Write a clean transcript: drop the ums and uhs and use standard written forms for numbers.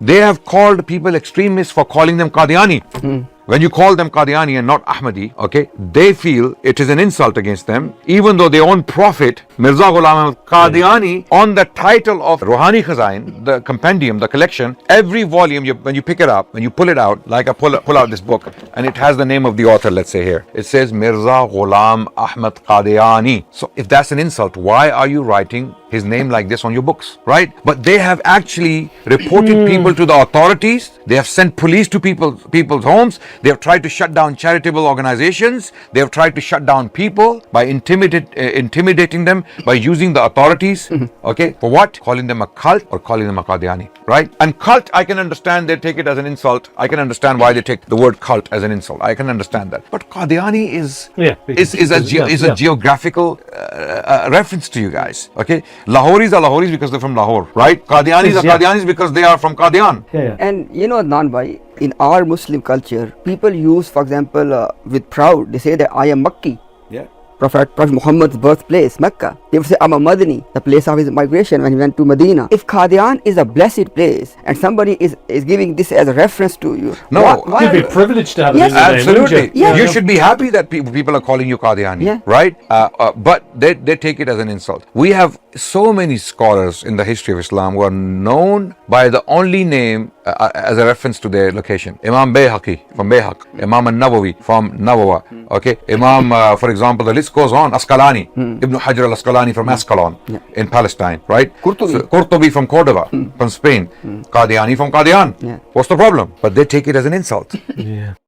They have called people extremists for calling them Qadiani. When you call them Qadiani and not Ahmadi, okay, they feel it is an insult against them, even though their own prophet, Mirza Ghulam Qadiani, on the title of Ruhani Khazain, the compendium, the collection, every volume, when you pick it up, when you pull it out, like I pull out this book, and it has the name of the author, let's say here, it says Mirza Ghulam Ahmad Qadiani. So if that's an insult, why are you writing his name like this on your books, right? But they have actually reported people to the authorities. They have sent police to people's homes. They have tried to shut down charitable organizations. They have tried to shut down people by intimidating them by using the authorities. Okay, for what? Calling them a cult or calling them a Qadiani, right? And cult, I can understand they take it as an insult. I can understand why they take the word cult as an insult. I can understand that. But Qadiani is a geographical reference to you guys. Okay, Lahoris are Lahoris because they're from Lahore, right? Qadianis are Qadianis because they are from Qadian. And you know, Adnan bhai, in our Muslim culture, people use, for example, with proud, they say that I am Makki. Yeah. Prophet Muhammad's birthplace, Mecca. They would say, I'm a Madani, the place of his migration when he went to Medina. If Qadian is a blessed place and somebody is giving this as a reference to you, no, you'd be privileged to have it in your name, absolutely. wouldn't you? You should be happy that people are calling you Qadiani, right? But they take it as an insult. We have so many scholars in the history of Islam who are known by the only name as a reference to their location. Imam Bayhaqi from Bayhaq, Imam al-Nawawi from Nawawa, okay? Imam, for example, the list goes on, Asqalani, Ibn Hajar al-Asqalani from Asqalon in Palestine, right? Qurtubi from Cordoba, from Spain, Qadiani from Qadian. What's the problem? But they take it as an insult.